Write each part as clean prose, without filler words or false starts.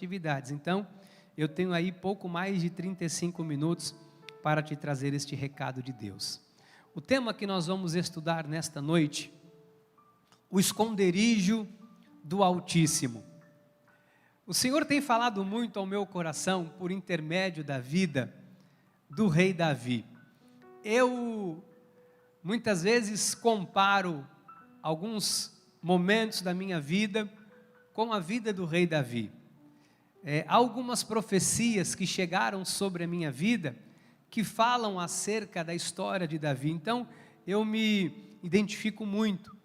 atividades. Então, eu tenho aí pouco mais de 35 minutos para te trazer este recado de Deus. O tema que nós vamos estudar nesta noite, o esconderijo do Altíssimo. O Senhor tem falado muito ao meu coração por intermédio da vida do rei Davi. Eu muitas vezes comparo alguns momentos da minha vida com a vida do rei Davi. Há algumas profecias que chegaram sobre a minha vida que falam acerca da história de Davi, então eu me identifico muito.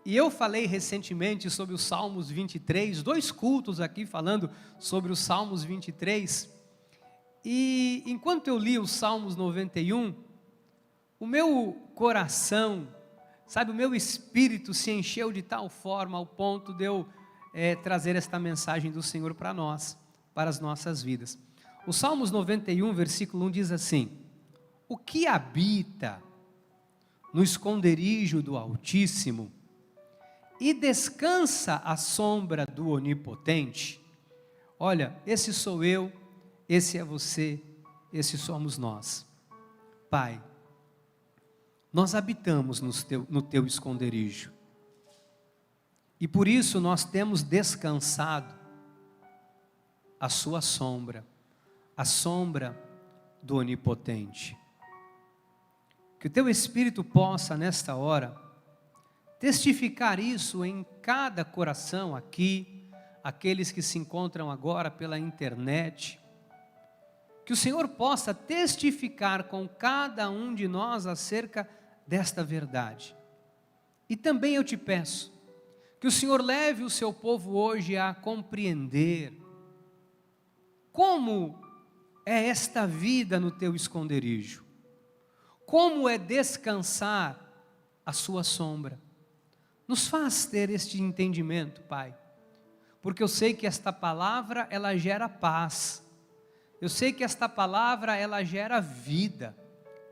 E eu falei recentemente sobre os Salmos 23, 2 cultos aqui falando sobre os Salmos 23, e enquanto eu li os Salmos 91, o meu coração, o meu espírito se encheu de tal forma ao ponto de eu trazer esta mensagem do Senhor para nós, para as nossas vidas. O Salmos 91, versículo 1 diz assim: o que habita no esconderijo do Altíssimo e descansa à sombra do Onipotente. Olha, esse sou eu, esse é você, esse somos nós. Pai, nós habitamos no teu esconderijo. E por isso nós temos descansado à sua sombra, a sombra do Onipotente. Que o teu Espírito possa nesta hora testificar isso em cada coração aqui, aqueles que se encontram agora pela internet. Que o Senhor possa testificar com cada um de nós acerca desta verdade. E também eu te peço que o Senhor leve o seu povo hoje a compreender como é esta vida no teu esconderijo, como é descansar à sua sombra. Nos faz ter este entendimento, Pai, porque eu sei que esta palavra, ela gera paz, eu sei que esta palavra, ela gera vida,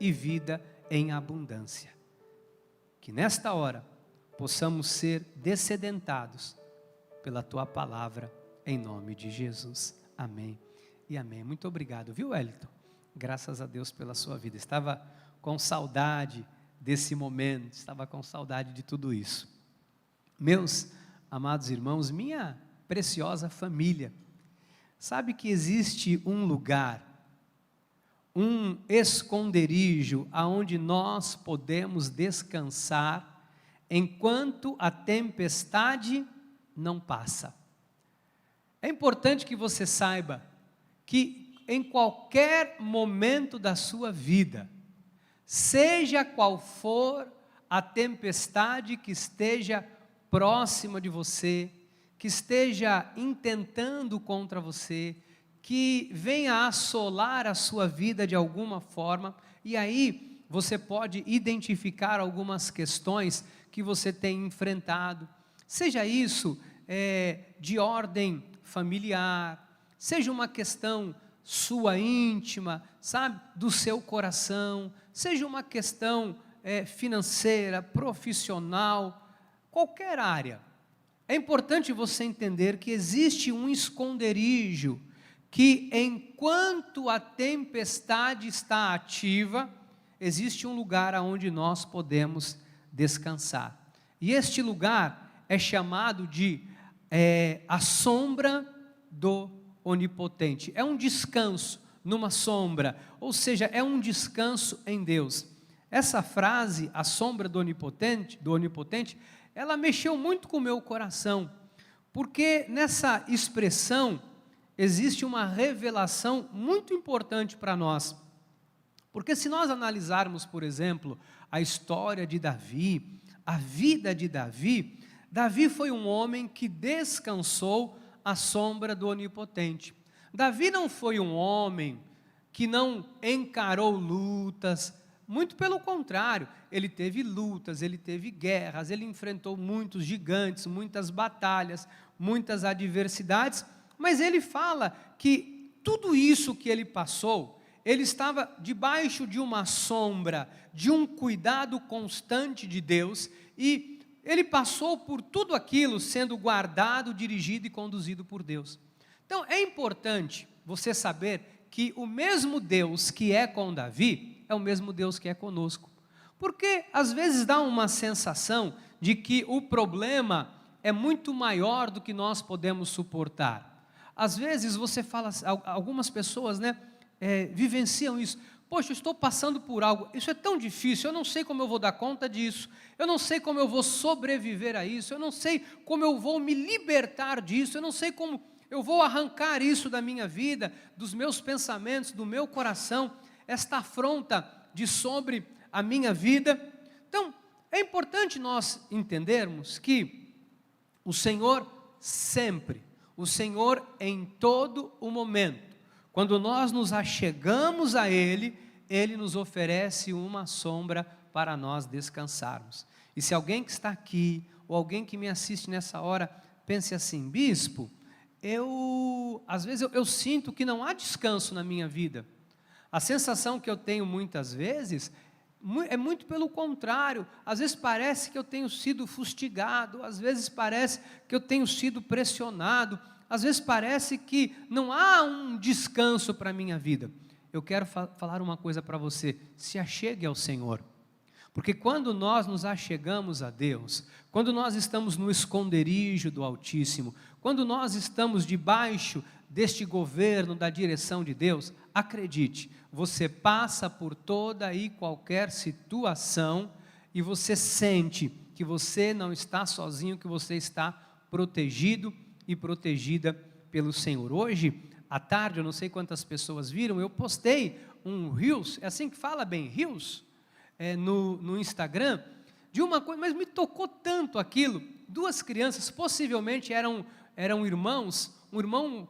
e vida em abundância. Que nesta hora, possamos ser dessedentados pela Tua palavra, em nome de Jesus. Amém e amém. Muito obrigado, viu, Wellington? Graças a Deus pela sua vida. Estava com saudade desse momento, estava com saudade de tudo isso. Meus amados irmãos, minha preciosa família, sabe que existe um lugar, um esconderijo, aonde nós podemos descansar enquanto a tempestade não passa. É importante que você saiba que em qualquer momento da sua vida, seja qual for a tempestade que esteja próxima de você, que esteja intentando contra você, que venha assolar a sua vida de alguma forma, e aí você pode identificar algumas questões que você tem enfrentado, seja isso de ordem familiar, seja uma questão sua íntima, do seu coração, seja uma questão financeira, profissional, qualquer área. É importante você entender que existe um esconderijo, que enquanto a tempestade está ativa, existe um lugar onde nós podemos descansar. E este lugar é chamado de a sombra do Onipotente. É um descanso numa sombra, ou seja, é um descanso em Deus. Essa frase, a sombra do Onipotente, ela mexeu muito com o meu coração, porque nessa expressão existe uma revelação muito importante para nós. Porque se nós analisarmos, por exemplo, a história de Davi, a vida de Davi, Davi foi um homem que descansou à sombra do Onipotente. Davi não foi um homem que não encarou lutas, muito pelo contrário, ele teve lutas, ele teve guerras, ele enfrentou muitos gigantes, muitas batalhas, muitas adversidades, mas ele fala que tudo isso que ele passou, ele estava debaixo de uma sombra, de um cuidado constante de Deus, e ele passou por tudo aquilo sendo guardado, dirigido e conduzido por Deus. Então, é importante você saber que o mesmo Deus que é com Davi, é o mesmo Deus que é conosco. Porque, às vezes, dá uma sensação de que o problema é muito maior do que nós podemos suportar. Às vezes, você fala, algumas pessoas, vivenciam isso. Poxa, eu estou passando por algo, isso é tão difícil, eu não sei como eu vou dar conta disso, eu não sei como eu vou sobreviver a isso, eu não sei como eu vou me libertar disso, eu não sei como eu vou arrancar isso da minha vida, dos meus pensamentos, do meu coração, esta afronta de sobre a minha vida. Então, é importante nós entendermos que o Senhor sempre, o Senhor em todo o momento, quando nós nos achegamos a Ele, Ele nos oferece uma sombra para nós descansarmos. E se alguém que está aqui, ou alguém que me assiste nessa hora, pense assim: bispo, às vezes eu sinto que não há descanso na minha vida. A sensação que eu tenho muitas vezes é muito pelo contrário. Às vezes parece que eu tenho sido fustigado, às vezes parece que eu tenho sido pressionado, às vezes parece que não há um descanso para a minha vida. Eu quero falar uma coisa para você: se achegue ao Senhor. Porque quando nós nos achegamos a Deus, quando nós estamos no esconderijo do Altíssimo, quando nós estamos debaixo deste governo, da direção de Deus, acredite, você passa por toda e qualquer situação e você sente que você não está sozinho, que você está protegido e protegida pelo Senhor. Hoje, à tarde, eu não sei quantas pessoas viram, eu postei um Reels, é assim que fala bem, Reels? No Instagram, de uma coisa, mas me tocou tanto aquilo. Duas crianças, possivelmente eram irmãos, um irmão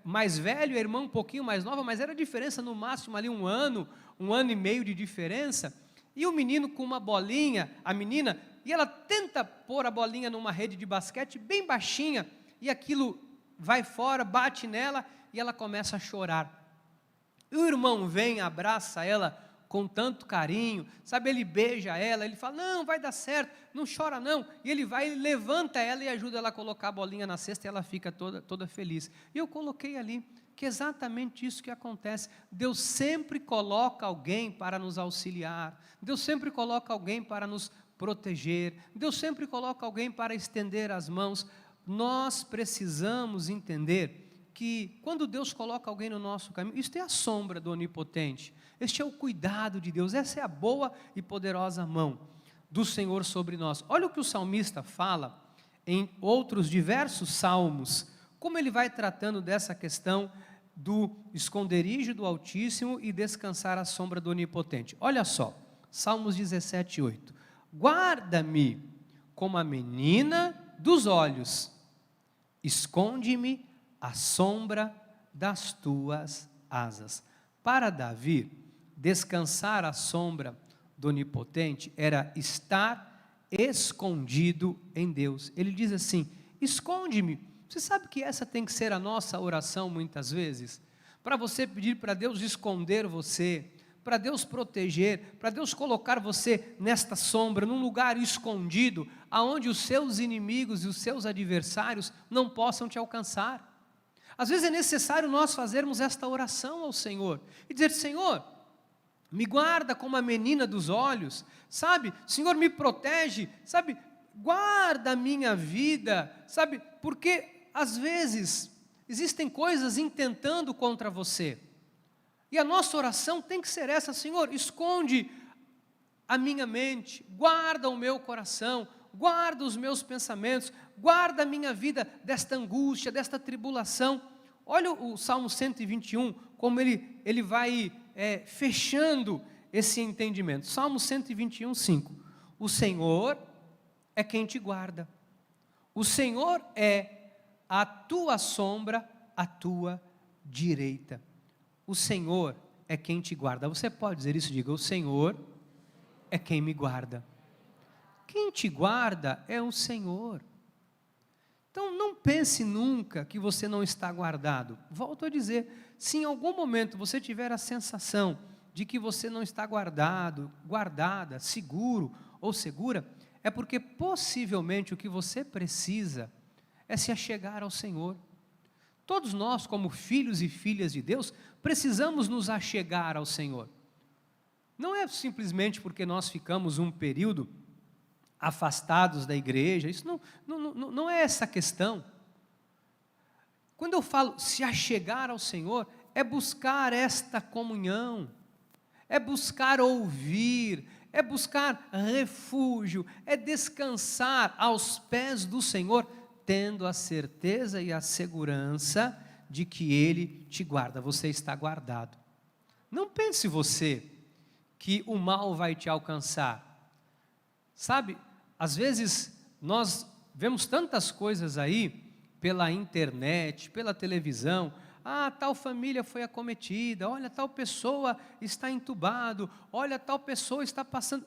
mais velho, a irmã um pouquinho mais nova, mas era diferença no máximo ali um ano e meio de diferença, e o menino com uma bolinha, a menina, e ela tenta pôr a bolinha numa rede de basquete bem baixinha, e aquilo vai fora, bate nela, e ela começa a chorar. E o irmão vem, abraça ela com tanto carinho, sabe, ele beija ela, ele fala: não, vai dar certo, não chora não, e ele vai, ele levanta ela e ajuda ela a colocar a bolinha na cesta, e ela fica toda feliz. E eu coloquei ali, que é exatamente isso que acontece. Deus sempre coloca alguém para nos auxiliar, Deus sempre coloca alguém para nos proteger, Deus sempre coloca alguém para estender as mãos. Nós precisamos entender que quando Deus coloca alguém no nosso caminho, isto é a sombra do Onipotente, este é o cuidado de Deus, essa é a boa e poderosa mão do Senhor sobre nós. Olha o que o salmista fala em outros diversos salmos, como ele vai tratando dessa questão do esconderijo do Altíssimo e descansar à sombra do Onipotente. Olha só, Salmos 17:8, guarda-me como a menina dos olhos, esconde-me à sombra das tuas asas. Para Davi, descansar à sombra do Onipotente era estar escondido em Deus. Ele diz assim: esconde-me. Você sabe que essa tem que ser a nossa oração muitas vezes? Para você pedir para Deus esconder você, para Deus proteger, para Deus colocar você nesta sombra, num lugar escondido, aonde os seus inimigos e os seus adversários não possam te alcançar. Às vezes é necessário nós fazermos esta oração ao Senhor e dizer: Senhor, me guarda como a menina dos olhos, sabe? Senhor, me protege, sabe? Guarda a minha vida, sabe? Porque às vezes existem coisas intentando contra você, e a nossa oração tem que ser essa: Senhor, esconde a minha mente, guarda o meu coração, guarda os meus pensamentos, guarda a minha vida desta angústia, desta tribulação. Olha o Salmo 121, como ele vai fechando esse entendimento. Salmo 121, 5. O Senhor é quem te guarda. O Senhor é a tua sombra, a tua direita. O Senhor é quem te guarda. Você pode dizer isso? Diga: o Senhor é quem me guarda. Quem te guarda é o Senhor. Então não pense nunca que você não está guardado. Volto a dizer, se em algum momento você tiver a sensação de que você não está guardado, guardada, seguro ou segura, é porque possivelmente o que você precisa é se achegar ao Senhor. todos nós, como filhos e filhas de Deus, precisamos nos achegar ao Senhor. Não é simplesmente porque nós ficamos um período afastados da igreja, isso não é essa a questão. Quando eu falo se achegar ao Senhor, é buscar esta comunhão, é buscar ouvir, é buscar refúgio, é descansar aos pés do Senhor, tendo a certeza e a segurança de que Ele te guarda, você está guardado. Não pense você que o mal vai te alcançar. Sabe, às vezes nós vemos tantas coisas aí, pela internet, pela televisão, tal família foi acometida, olha, tal pessoa está entubado, olha, tal pessoa está passando,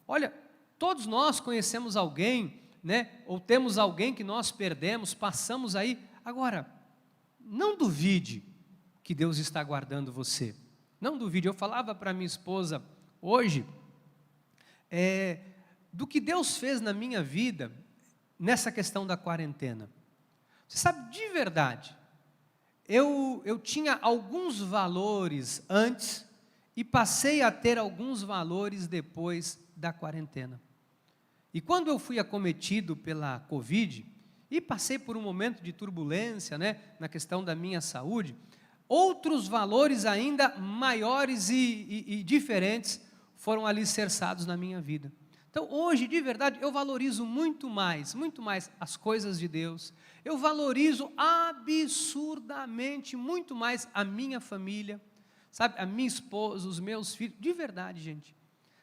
olha, todos nós conhecemos alguém, né, ou temos alguém que nós perdemos, passamos aí, agora, não duvide que Deus está guardando você, não duvide. Eu falava para minha esposa hoje, do que Deus fez na minha vida, nessa questão da quarentena. Você sabe, de verdade, eu tinha alguns valores antes e passei a ter alguns valores depois da quarentena. E quando eu fui acometido pela Covid, e passei por um momento de turbulência, né, na questão da minha saúde, outros valores ainda maiores e diferentes foram alicerçados na minha vida. Então, hoje, de verdade, eu valorizo muito mais as coisas de Deus. Eu valorizo absurdamente muito mais a minha família, sabe, a minha esposa, os meus filhos, de verdade, gente.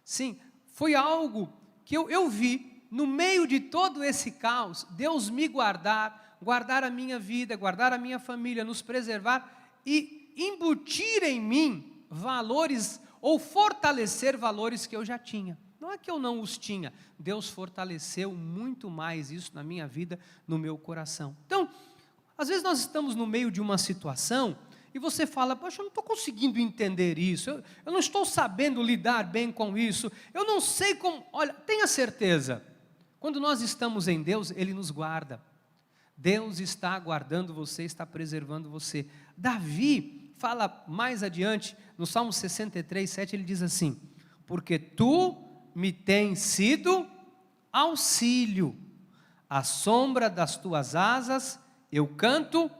Sim, foi algo que eu vi, no meio de todo esse caos, Deus me guardar a minha vida, guardar a minha família, nos preservar e embutir em mim valores, ou fortalecer valores que eu já tinha. Não é que eu não os tinha, Deus fortaleceu muito mais isso na minha vida, no meu coração. Então, às vezes nós estamos no meio de uma situação e você fala, poxa, eu não estou conseguindo entender isso, eu não estou sabendo lidar bem com isso, eu não sei como. Olha, tenha certeza, quando nós estamos em Deus, Ele nos guarda. Deus está guardando você, está preservando você. Davi fala mais adiante, no Salmo 63, 7, ele diz assim, porque tu me tens sido auxílio, à sombra das tuas asas eu canto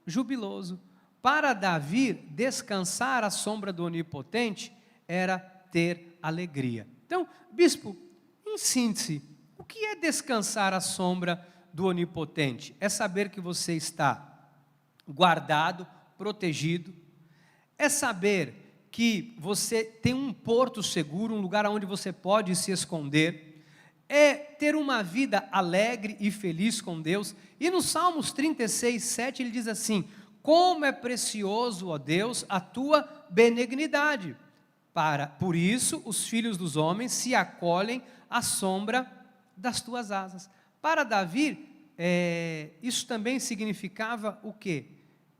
jubiloso. Para Davi, descansar à sombra do Onipotente era ter alegria. Então, bispo, em síntese, o que é descansar à sombra do Onipotente? É saber que você está guardado, protegido, é saber que você tem um porto seguro, um lugar onde você pode se esconder, é ter uma vida alegre e feliz com Deus. E no Salmos 36, 7 ele diz assim, como é precioso, ó Deus, a tua benignidade, por isso os filhos dos homens se acolhem à sombra das tuas asas. Para Davi, isso também significava o quê?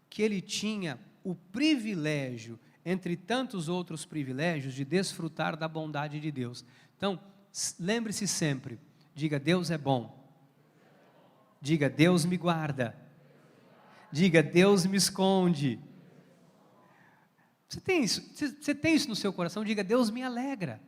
Que ele tinha o privilégio, entre tantos outros privilégios, de desfrutar da bondade de Deus. Então, lembre-se sempre, diga, Deus é bom. Diga, Deus me guarda. Diga, Deus me esconde. Você tem isso? Você tem isso no seu coração? Diga, Deus me alegra.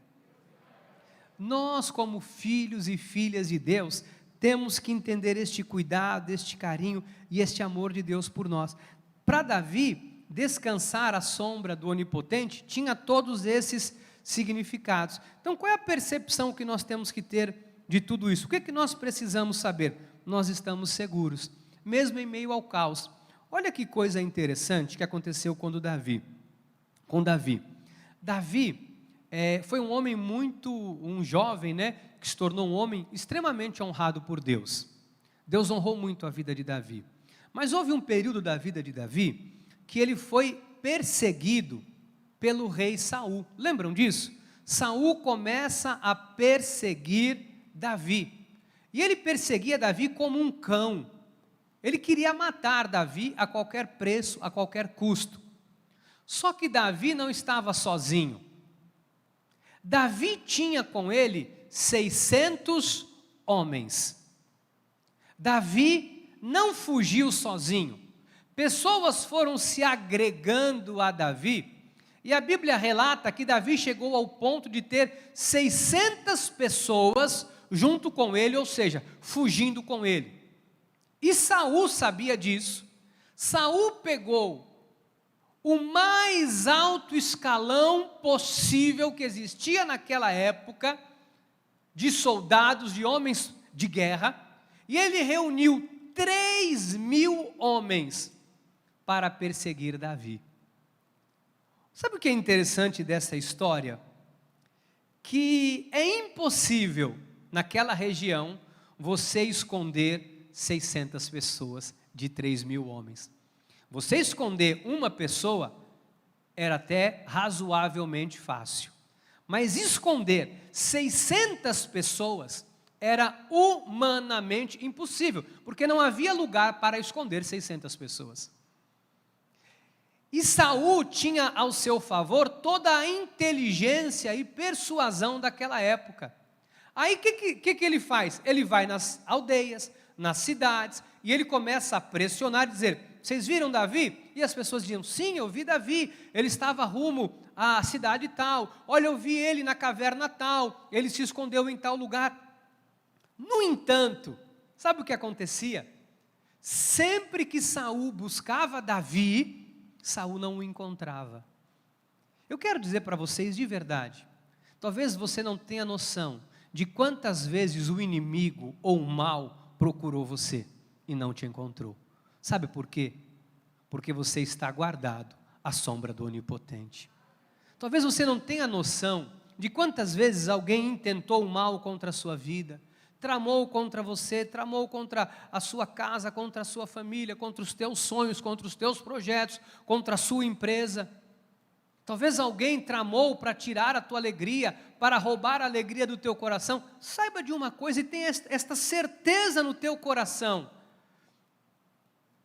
Nós, como filhos e filhas de Deus, temos que entender este cuidado, este carinho e este amor de Deus por nós. Para Davi, descansar à sombra do Onipotente tinha todos esses significados. Então, qual é a percepção que nós temos que ter de tudo isso? O que é que nós precisamos saber? Nós estamos seguros, mesmo em meio ao caos. Olha que coisa interessante que aconteceu com Davi. Davi foi um homem um jovem, né, que se tornou um homem extremamente honrado por Deus. Deus honrou muito a vida de Davi. Mas houve um período da vida de Davi que ele foi perseguido pelo rei Saul. Lembram disso? Saul começa a perseguir Davi. E ele perseguia Davi como um cão. Ele queria matar Davi a qualquer preço, a qualquer custo. Só que Davi não estava sozinho. Davi tinha com ele 600 homens. Davi não fugiu sozinho. pessoas foram se agregando a Davi, e a Bíblia relata que Davi chegou ao ponto de ter 600 pessoas junto com ele, ou seja, fugindo com ele. E Saul sabia disso. Saul pegou o mais alto escalão possível que existia naquela época, de soldados, de homens de guerra, e ele reuniu 3.000 homens para perseguir Davi. Sabe o que é interessante dessa história? Que é impossível, naquela região, você esconder 600 pessoas de 3.000 homens. Você esconder uma pessoa era até razoavelmente fácil. Mas esconder 600 pessoas era humanamente impossível, porque não havia lugar para esconder 600 pessoas. E Saul tinha ao seu favor toda a inteligência e persuasão daquela época. Aí o que ele faz? Ele vai nas aldeias, nas cidades, e ele começa a pressionar, dizer: vocês viram Davi? E as pessoas diziam: sim, eu vi Davi, ele estava rumo à cidade tal, olha, eu vi ele na caverna tal, ele se escondeu em tal lugar. No entanto, sabe o que acontecia? Sempre que Saul buscava Davi, Saul não o encontrava. Eu quero dizer para vocês de verdade, talvez você não tenha noção de quantas vezes o inimigo ou o mal procurou você e não te encontrou. Sabe por quê? Porque você está guardado à sombra do Onipotente. Talvez você não tenha noção de quantas vezes alguém intentou o mal contra a sua vida, tramou contra você, tramou contra a sua casa, contra a sua família, contra os teus sonhos, contra os teus projetos, contra a sua empresa. Talvez alguém tramou para tirar a tua alegria, para roubar a alegria do teu coração. Saiba de uma coisa e tenha esta certeza no teu coração: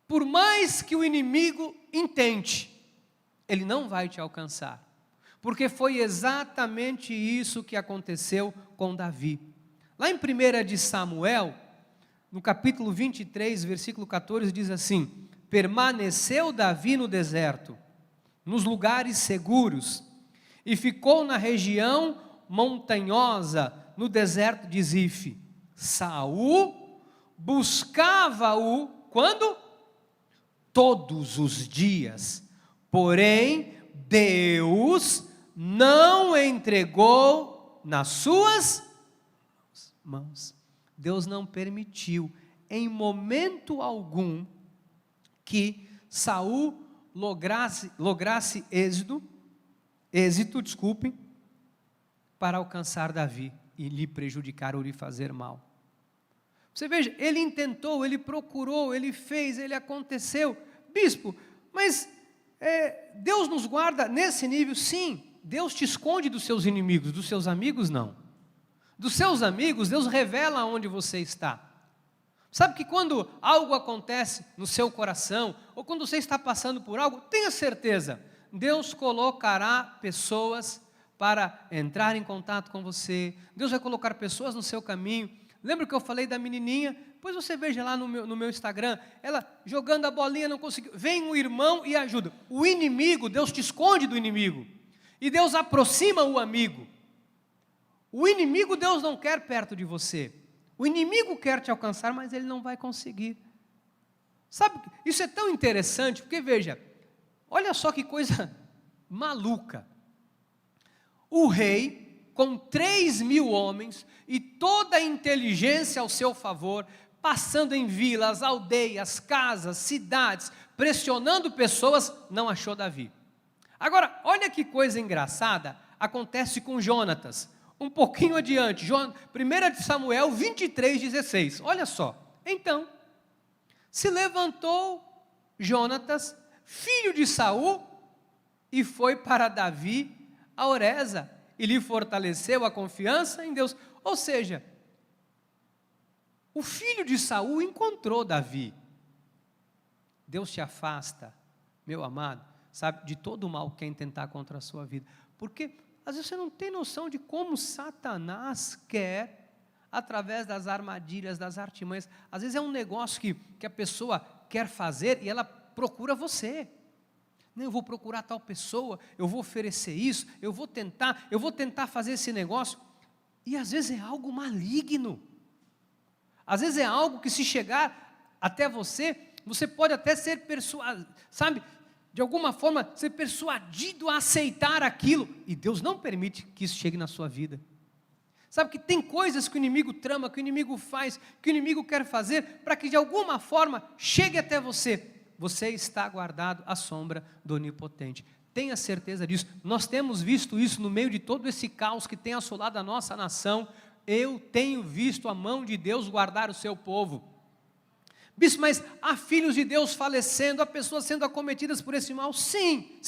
por mais que o inimigo intente, ele não vai te alcançar, porque foi exatamente isso que aconteceu com Davi. Lá em 1 de Samuel, no capítulo 23, versículo 14, diz assim: permaneceu Davi no deserto, nos lugares seguros, e ficou na região montanhosa, no deserto de Zife. Saul buscava-o, quando? Todos os dias, porém Deus não entregou nas suas mãos. Deus não permitiu em momento algum que Saul lograsse êxito, para alcançar Davi e lhe prejudicar ou lhe fazer mal. Você veja, ele intentou, ele procurou, ele fez, ele aconteceu. Bispo, mas Deus nos guarda nesse nível? Sim. Deus te esconde dos seus inimigos, dos seus amigos não. Dos seus amigos, Deus revela onde você está. Sabe que quando algo acontece no seu coração, ou quando você está passando por algo, tenha certeza, Deus colocará pessoas para entrar em contato com você. Deus vai colocar pessoas no seu caminho. Lembra que eu falei da menininha? Pois você veja lá no meu Instagram, ela jogando a bolinha, não conseguiu. Vem um irmão e ajuda. O inimigo, Deus te esconde do inimigo. E Deus aproxima o amigo. O inimigo Deus não quer perto de você. O inimigo quer te alcançar, mas ele não vai conseguir. Sabe, isso é tão interessante, porque veja, olha só que coisa maluca. O rei, com 3.000 homens, e toda a inteligência ao seu favor, passando em vilas, aldeias, casas, cidades, pressionando pessoas, não achou Davi. Agora, olha que coisa engraçada, acontece com Jonatas. Um pouquinho adiante, 1 de Samuel 23:16, olha só. Então, se levantou Jonatas, filho de Saul, e foi para Davi a Oreza, e lhe fortaleceu a confiança em Deus. Ou seja, o filho de Saul encontrou Davi. Deus te afasta, meu amado, sabe, de todo o mal que quer intentar contra a sua vida. Porque às vezes você não tem noção de como Satanás quer, através das armadilhas, das artimanhas. Às vezes é um negócio que a pessoa quer fazer e ela procura você. Não, eu vou procurar tal pessoa, eu vou oferecer isso, eu vou tentar fazer esse negócio. E às vezes é algo maligno. Às vezes é algo que, se chegar até você, você pode até ser persuadido, sabe? De alguma forma, ser persuadido a aceitar aquilo. E Deus não permite que isso chegue na sua vida. Sabe que tem coisas que o inimigo trama, que o inimigo faz, que o inimigo quer fazer, para que de alguma forma chegue até você. Você está guardado à sombra do Onipotente. Tenha certeza disso. Nós temos visto isso no meio de todo esse caos que tem assolado a nossa nação. Eu tenho visto a mão de Deus guardar o seu povo. Bispo, mas há filhos de Deus falecendo, há pessoas sendo acometidas por esse mal? Sim,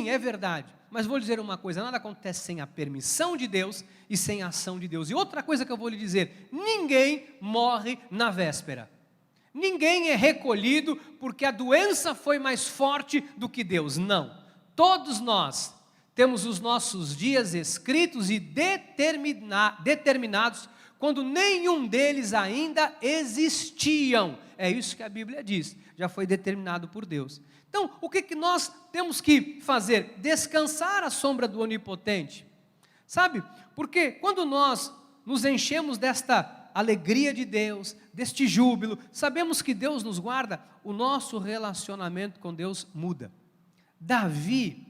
é verdade. Mas vou lhe dizer uma coisa, nada acontece sem a permissão de Deus e sem a ação de Deus. E outra coisa que eu vou lhe dizer, ninguém morre na véspera. Ninguém é recolhido porque a doença foi mais forte do que Deus. Não. Todos nós temos os nossos dias escritos e determinados quando nenhum deles ainda existiam. É isso que a Bíblia diz. Já foi determinado por Deus. Então, o que nós temos que fazer? Descansar à sombra do Onipotente. Sabe? Porque quando nós nos enchemos desta alegria de Deus, deste júbilo, sabemos que Deus nos guarda, o nosso relacionamento com Deus muda. Davi,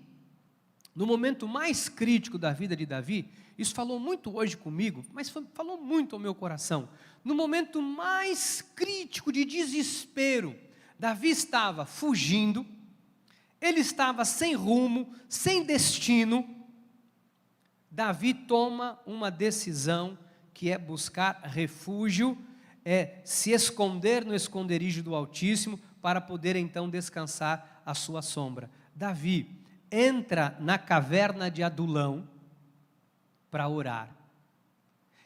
no momento mais crítico da vida de Davi, isso falou muito hoje comigo, mas falou muito ao meu coração. No momento mais crítico de desespero, Davi estava fugindo, ele estava sem rumo, sem destino. Davi toma uma decisão que é buscar refúgio, é se esconder no esconderijo do Altíssimo, para poder então descansar à sua sombra. Davi entra na caverna de Adulão para orar.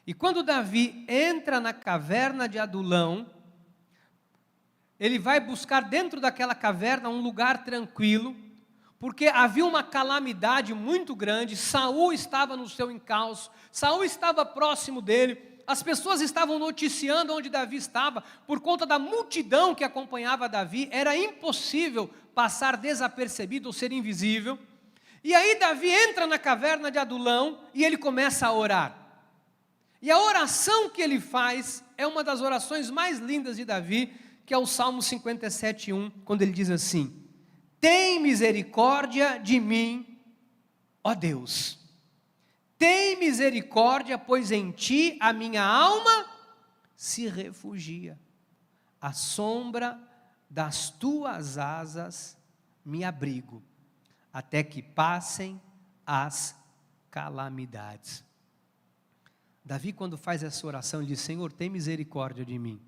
E quando Davi entra na caverna de Adulão, ele vai buscar dentro daquela caverna um lugar tranquilo, porque havia uma calamidade muito grande. Saul estava no seu encalço, Saul estava próximo dele, as pessoas estavam noticiando onde Davi estava, por conta da multidão que acompanhava Davi, era impossível passar desapercebido ou ser invisível. E aí Davi entra na caverna de Adulão e ele começa a orar. E a oração que ele faz é uma das orações mais lindas de Davi, que é o Salmo 57:1, quando ele diz assim: tem misericórdia de mim, ó Deus. Tem misericórdia, pois em ti a minha alma se refugia. À sombra das tuas asas me abrigo, até que passem as calamidades. Davi, quando faz essa oração, ele diz: Senhor, tem misericórdia de mim.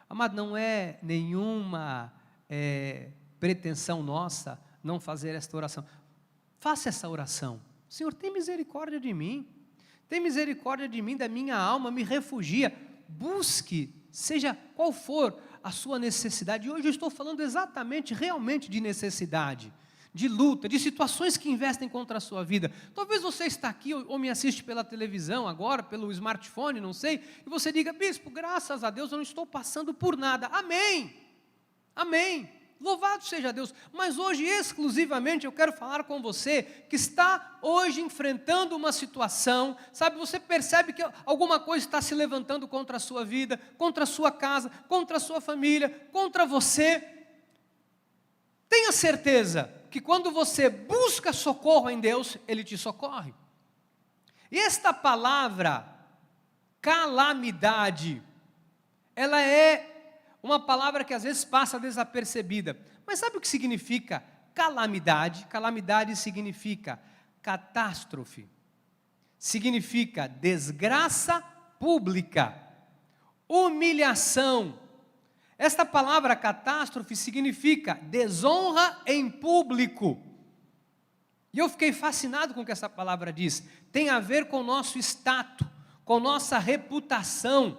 Amado, não é nenhuma pretensão nossa não fazer esta oração. Faça essa oração. Senhor, tem misericórdia de mim. Tem misericórdia de mim, da minha alma, me refugia. Busque, seja qual for a sua necessidade. E hoje eu estou falando exatamente, realmente de necessidade, de luta, de situações que investem contra a sua vida. Talvez você está aqui ou me assiste pela televisão agora, pelo smartphone, não sei, e você diga: bispo, graças a Deus eu não estou passando por nada. Amém, amém, louvado seja Deus. Mas hoje exclusivamente eu quero falar com você que está hoje enfrentando uma situação, sabe, você percebe que alguma coisa está se levantando contra a sua vida, contra a sua casa, contra a sua família, contra você. Tenha certeza que quando você busca socorro em Deus, Ele te socorre. E esta palavra, calamidade, ela é uma palavra que às vezes passa desapercebida. Mas sabe o que significa calamidade? Calamidade significa catástrofe, significa desgraça pública, humilhação. Esta palavra catástrofe significa desonra em público. E eu fiquei fascinado com o que essa palavra diz. Tem a ver com o nosso status, com nossa reputação.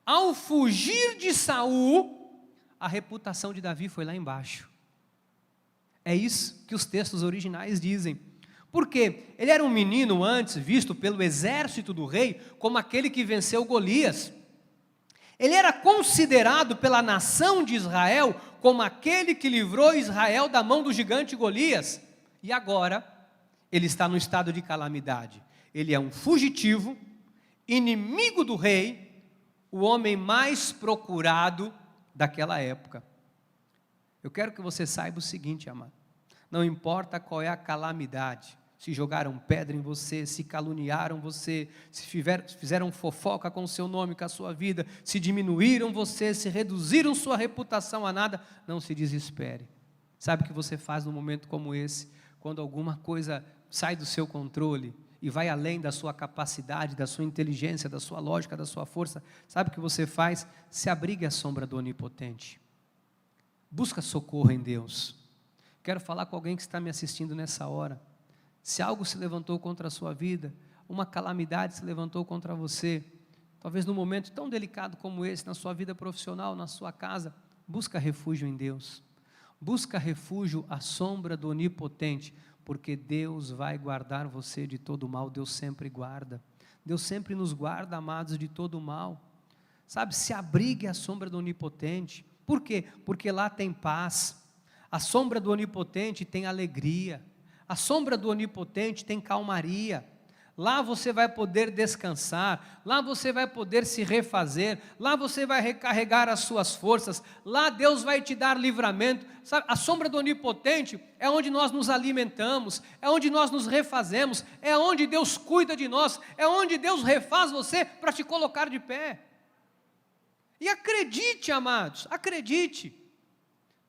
Ao fugir de Saul, a reputação de Davi foi lá embaixo. É isso que os textos originais dizem. Porque ele era um menino antes visto pelo exército do rei como aquele que venceu Golias. Ele era considerado pela nação de Israel como aquele que livrou Israel da mão do gigante Golias. E agora, ele está no estado de calamidade. Ele é um fugitivo, inimigo do rei, o homem mais procurado daquela época. Eu quero que você saiba o seguinte, amado. Não importa qual é a calamidade, se jogaram pedra em você, se caluniaram você, se fizeram fofoca com o seu nome, com a sua vida, se diminuíram você, se reduziram sua reputação a nada, não se desespere. Sabe o que você faz num momento como esse? Quando alguma coisa sai do seu controle e vai além da sua capacidade, da sua inteligência, da sua lógica, da sua força, sabe o que você faz? Se abrigue à sombra do Onipotente. Busca socorro em Deus. Quero falar com alguém que está me assistindo nessa hora. Se algo se levantou contra a sua vida, uma calamidade se levantou contra você, talvez num momento tão delicado como esse, na sua vida profissional, na sua casa, busca refúgio em Deus. Busca refúgio à sombra do Onipotente, porque Deus vai guardar você de todo mal. Deus sempre guarda. Deus sempre nos guarda, amados, de todo mal. Sabe, se abrigue à sombra do Onipotente. Por quê? Porque lá tem paz. A sombra do Onipotente tem alegria. A sombra do Onipotente tem calmaria. Lá você vai poder descansar, lá você vai poder se refazer, lá você vai recarregar as suas forças, lá Deus vai te dar livramento. Sabe, a sombra do Onipotente é onde nós nos alimentamos, é onde nós nos refazemos, é onde Deus cuida de nós, é onde Deus refaz você para te colocar de pé. E acredite, amados, acredite.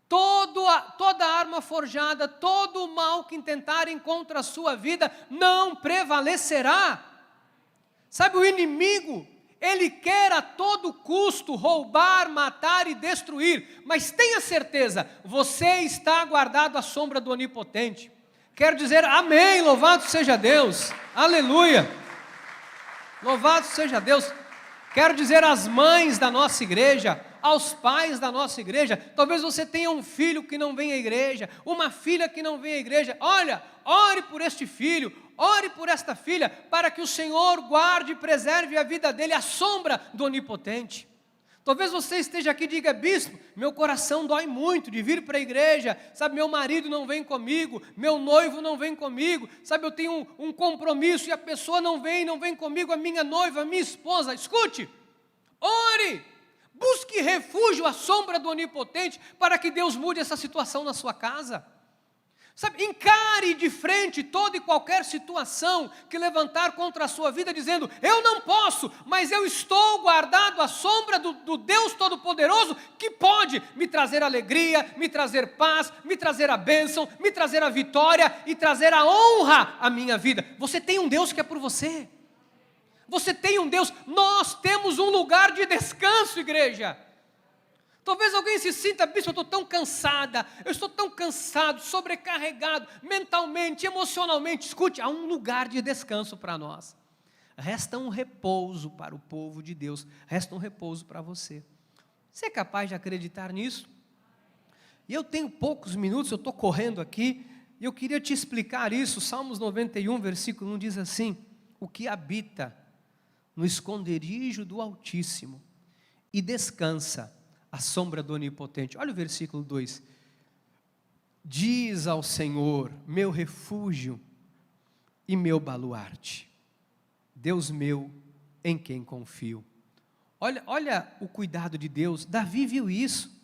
Toda arma forjada, todo o mal que intentarem contra a sua vida, não prevalecerá. Sabe, o inimigo, ele quer a todo custo roubar, matar e destruir, mas tenha certeza, você está guardado à sombra do Onipotente. Quero dizer amém, louvado seja Deus, aleluia, louvado seja Deus. Quero dizer às mães da nossa igreja, aos pais da nossa igreja, talvez você tenha um filho que não vem à igreja, uma filha que não vem à igreja, olha, ore por este filho, ore por esta filha, para que o Senhor guarde e preserve a vida dele à sombra do Onipotente. Talvez você esteja aqui e diga, bispo, meu coração dói muito de vir para a igreja, sabe, meu marido não vem comigo, meu noivo não vem comigo, sabe, eu tenho um compromisso e a pessoa não vem comigo, a minha noiva, a minha esposa. Escute, ore, busque refúgio à sombra do Onipotente, para que Deus mude essa situação na sua casa. Sabe, encare de frente toda e qualquer situação que levantar contra a sua vida, dizendo, eu não posso, mas eu estou guardado à sombra do Deus Todo-Poderoso, que pode me trazer alegria, me trazer paz, me trazer a bênção, me trazer a vitória e trazer a honra à minha vida. Você tem um Deus que é por você. Você tem um Deus, nós temos um lugar de descanso, igreja. Talvez alguém se sinta, bispo, eu estou tão cansada, eu estou tão cansado, sobrecarregado, mentalmente, emocionalmente. Escute, há um lugar de descanso para nós. Resta um repouso para o povo de Deus, resta um repouso para você. Você é capaz de acreditar nisso? E eu tenho poucos minutos, eu estou correndo aqui, e eu queria te explicar isso. Salmos 91, versículo 1 diz assim, o que habita no esconderijo do Altíssimo e descansa à sombra do Onipotente. Olha o versículo 2. Diz ao Senhor, meu refúgio e meu baluarte, Deus meu, em quem confio. Olha o cuidado de Deus. Davi viu isso,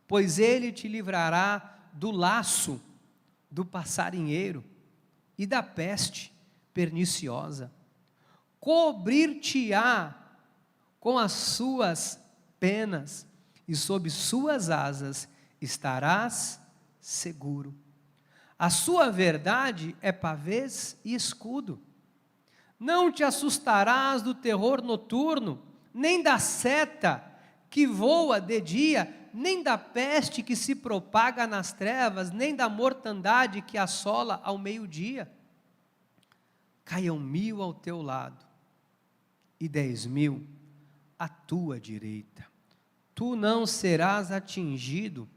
pois Ele te livrará do laço do passarinheiro e da peste perniciosa. Cobrir-te-á com as suas penas, e sob suas asas estarás seguro. A sua verdade é pavês e escudo. Não te assustarás do terror noturno, nem da seta que voa de dia, nem da peste que se propaga nas trevas, nem da mortandade que assola ao meio-dia. Caiam 1000 ao teu lado e 10.000 à tua direita. Tu não serás atingido,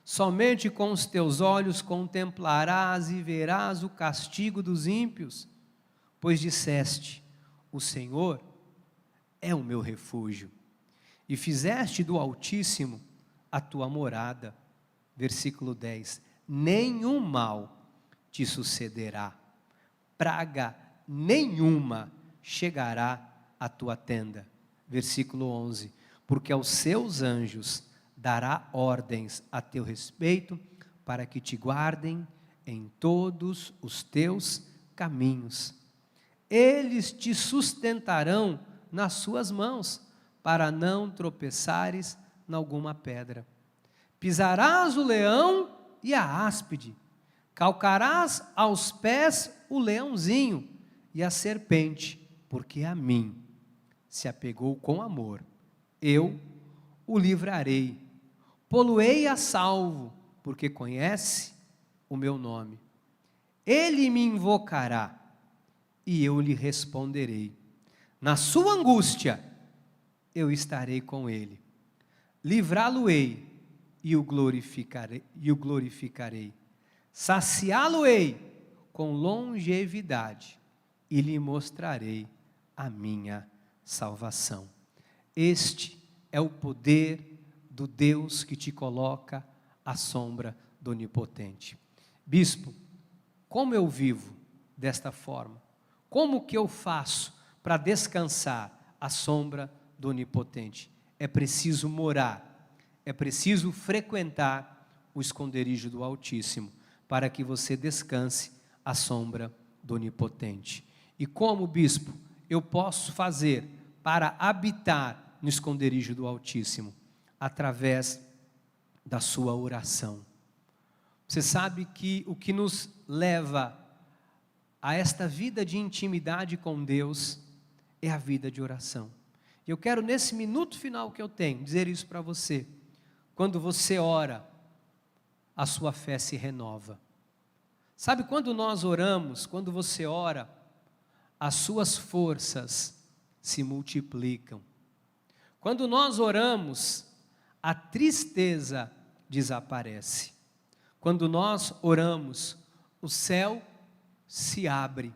somente com os teus olhos contemplarás e verás o castigo dos ímpios, pois disseste, o Senhor é o meu refúgio, e fizeste do Altíssimo a tua morada. Versículo 10, nenhum mal te sucederá, praga nenhuma chegará à tua tenda. Versículo 11, porque aos seus anjos dará ordens a teu respeito, para que te guardem em todos os teus caminhos. Eles te sustentarão nas suas mãos, para não tropeçares em alguma pedra. Pisarás o leão e a áspide, calcarás aos pés o leãozinho e a serpente, porque a mim se apegou com amor. Eu o livrarei, pô-lo-ei a salvo, porque conhece o meu nome. Ele me invocará e eu lhe responderei. Na sua angústia eu estarei com ele. Livrá-lo-ei e o glorificarei. Saciá-lo-ei com longevidade e lhe mostrarei a minha salvação. Este é o poder do Deus que te coloca à sombra do Onipotente. Bispo, como eu vivo desta forma? Como que eu faço para descansar à sombra do Onipotente? É preciso morar, é preciso frequentar o esconderijo do Altíssimo, para que você descanse à sombra do Onipotente. E como, bispo, eu posso fazer para habitar no esconderijo do Altíssimo? Através da sua oração. Você sabe que o que nos leva a esta vida de intimidade com Deus é a vida de oração. Eu quero, nesse minuto final que eu tenho, dizer isso para você. Quando você ora, a sua fé se renova. Sabe, quando nós oramos, quando você ora, as suas forças se multiplicam. Quando nós oramos, a tristeza desaparece. Quando nós oramos, o céu se abre.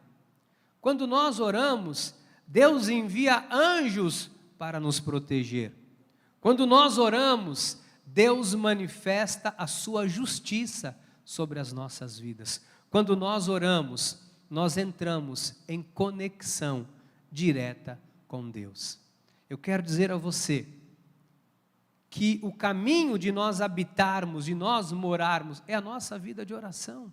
Quando nós oramos, Deus envia anjos para nos proteger. Quando nós oramos, Deus manifesta a sua justiça sobre as nossas vidas. Quando nós oramos, nós entramos em conexão direta com Deus. Eu quero dizer a você que o caminho de nós habitarmos, de nós morarmos, é a nossa vida de oração.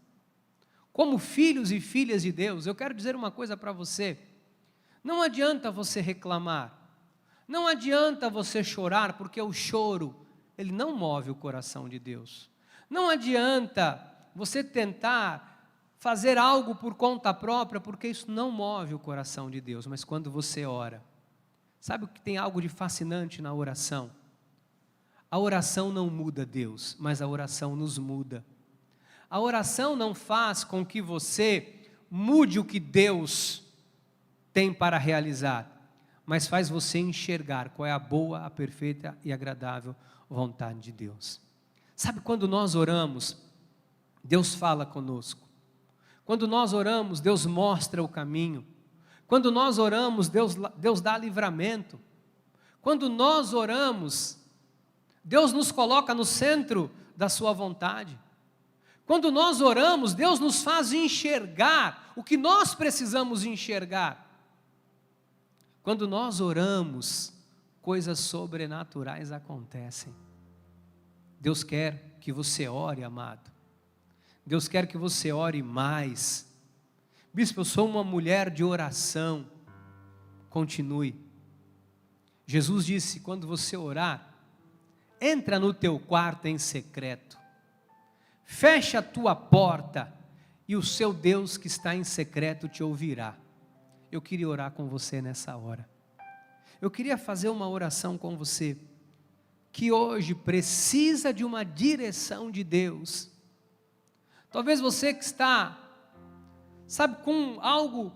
Como filhos e filhas de Deus, eu quero dizer uma coisa para você: não adianta você reclamar, não adianta você chorar, porque o choro, ele não move o coração de Deus. Não adianta você tentar fazer algo por conta própria, porque isso não move o coração de Deus. Mas quando você ora, sabe o que tem algo de fascinante na oração? A oração não muda Deus, mas a oração nos muda. A oração não faz com que você mude o que Deus tem para realizar, mas faz você enxergar qual é a boa, a perfeita e agradável vontade de Deus. Sabe, quando nós oramos, Deus fala conosco. Quando nós oramos, Deus mostra o caminho. Quando nós oramos, Deus dá livramento. Quando nós oramos, Deus nos coloca no centro da sua vontade. Quando nós oramos, Deus nos faz enxergar o que nós precisamos enxergar. Quando nós oramos, coisas sobrenaturais acontecem. Deus quer que você ore, amado. Deus quer que você ore mais. Bispo, eu sou uma mulher de oração. Continue. Jesus disse, quando você orar, entra no teu quarto em secreto, fecha a tua porta e o seu Deus que está em secreto te ouvirá. Eu queria orar com você nessa hora. Eu queria fazer uma oração com você, que hoje precisa de uma direção de Deus. Talvez você que está, sabe, com algo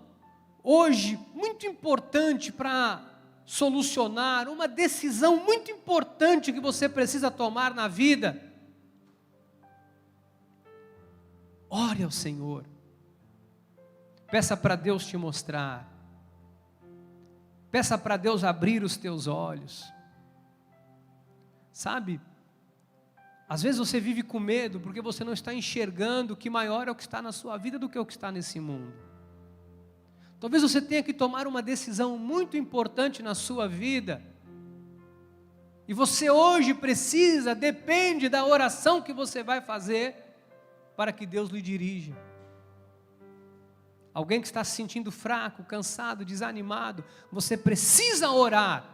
hoje muito importante para solucionar, uma decisão muito importante que você precisa tomar na vida. Ore ao Senhor, peça para Deus te mostrar, peça para Deus abrir os teus olhos, Sabe? Às vezes você vive com medo porque você não está enxergando que maior é o que está na sua vida do que o que está nesse mundo. Talvez você tenha que tomar uma decisão muito importante na sua vida. E você hoje precisa, depende da oração que você vai fazer para que Deus lhe dirija. Alguém que está se sentindo fraco, cansado, desanimado, você precisa orar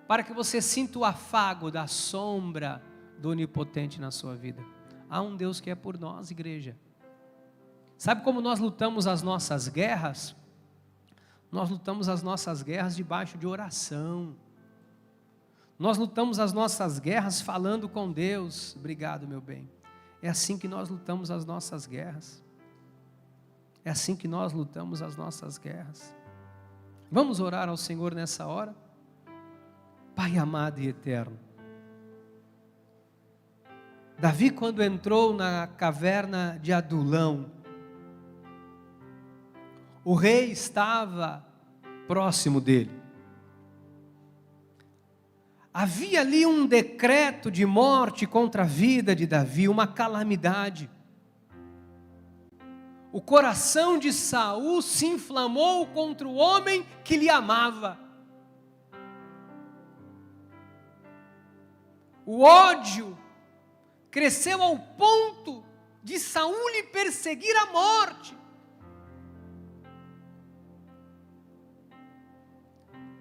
para que você sinta o afago da sombra do Onipotente na sua vida. Há um Deus que é por nós, igreja. Sabe como nós lutamos as nossas guerras? Nós lutamos as nossas guerras debaixo de oração. Nós lutamos as nossas guerras falando com Deus. Obrigado, meu bem. É assim que nós lutamos as nossas guerras. É assim que nós lutamos as nossas guerras. Vamos orar ao Senhor nessa hora? Pai amado e eterno, Davi, quando entrou na caverna de Adulão, o rei estava próximo dele. Havia ali um decreto de morte contra a vida de Davi, uma calamidade. O coração de Saul se inflamou contra o homem que lhe amava. O ódio cresceu ao ponto de Saul lhe perseguir a morte.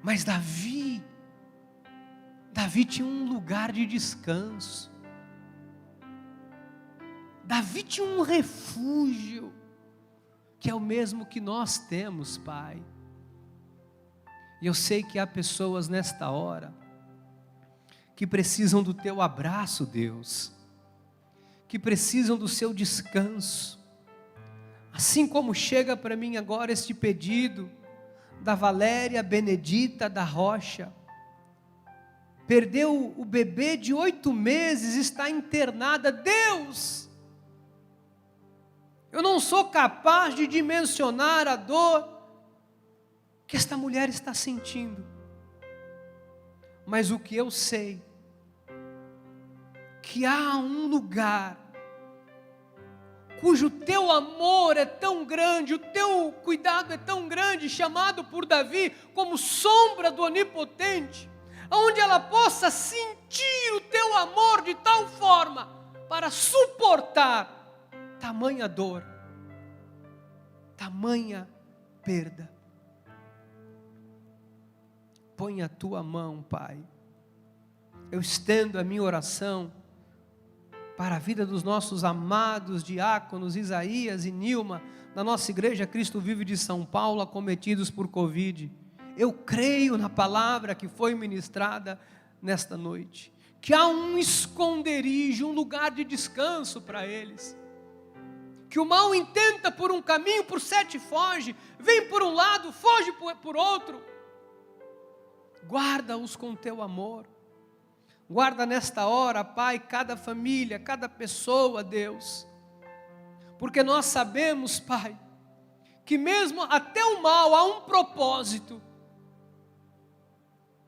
Mas Davi tinha um lugar de descanso. Davi tinha um refúgio, que é o mesmo que nós temos, Pai. E eu sei que há pessoas nesta hora que precisam do teu abraço, Deus, que precisam do seu descanso, assim como chega para mim agora este pedido da Valéria Benedita da Rocha. Perdeu o bebê de 8 meses, está internada. Deus, eu não sou capaz de dimensionar a dor que esta mulher está sentindo, mas o que eu sei, que há um lugar cujo teu amor é tão grande, o teu cuidado é tão grande, chamado por Davi como sombra do Onipotente, onde ela possa sentir o teu amor de tal forma para suportar tamanha dor, tamanha perda. Põe a tua mão, Pai. Eu estendo a minha oração para a vida dos nossos amados diáconos Isaías e Nilma, da nossa igreja Cristo Vive de São Paulo, acometidos por Covid. Eu creio na palavra que foi ministrada nesta noite, que há um esconderijo, um lugar de descanso para eles, que o mal intenta por um caminho, por 7 foge, vem por um lado, foge por outro. Guarda-os com teu amor. Guarda nesta hora, Pai, cada família, cada pessoa, Deus, porque nós sabemos, Pai, que mesmo até o mal há um propósito,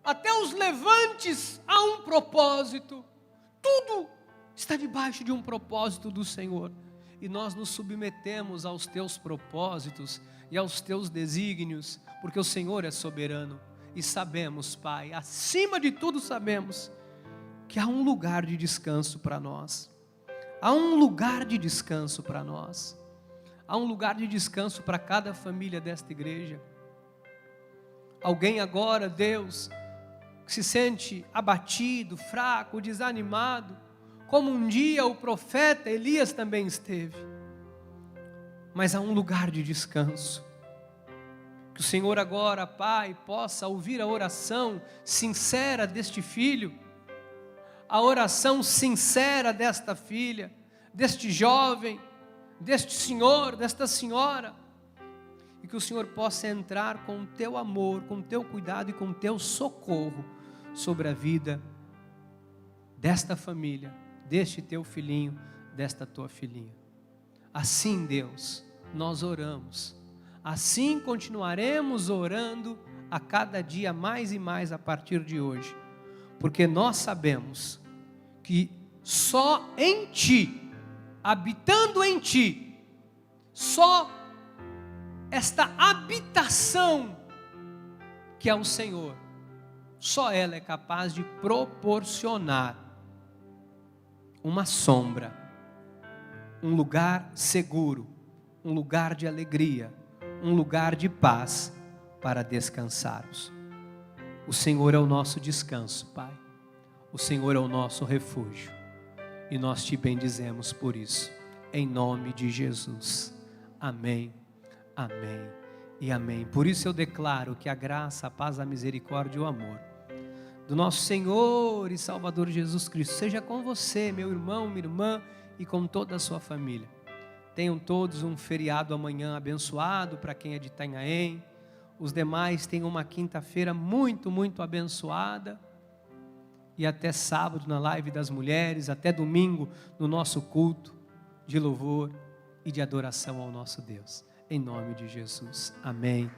até os levantes há um propósito, tudo está debaixo de um propósito do Senhor, e nós nos submetemos aos teus propósitos e aos teus desígnios, porque o Senhor é soberano, e sabemos, Pai, acima de tudo sabemos, que há um lugar de descanso para nós. Há um lugar de descanso para nós. Há um lugar de descanso para cada família desta igreja. Alguém agora, Deus, que se sente abatido, fraco, desanimado, como um dia o profeta Elias também esteve. Mas há um lugar de descanso. Que o Senhor agora, Pai, possa ouvir a oração sincera deste filho, a oração sincera desta filha, deste jovem, deste senhor, desta senhora, e que o Senhor possa entrar com o teu amor, com o teu cuidado e com o teu socorro sobre a vida desta família, deste teu filhinho, desta tua filhinha. Assim, Deus, nós oramos, assim continuaremos orando a cada dia mais e mais a partir de hoje, porque nós sabemos que só em Ti, habitando em Ti, só esta habitação que é o Senhor, só ela é capaz de proporcionar uma sombra, um lugar seguro, um lugar de alegria, um lugar de paz para descansarmos. O Senhor é o nosso descanso, Pai. O Senhor é o nosso refúgio. E nós te bendizemos por isso, em nome de Jesus. Amém, amém e amém. Por isso eu declaro que a graça, a paz, a misericórdia e o amor do nosso Senhor e Salvador Jesus Cristo seja com você, meu irmão, minha irmã, e com toda a sua família. Tenham todos um feriado amanhã abençoado para quem é de Itanhaém. Os demais tenham uma quinta-feira muito, muito abençoada. E até sábado na live das mulheres, até domingo no nosso culto de louvor e de adoração ao nosso Deus. Em nome de Jesus. Amém.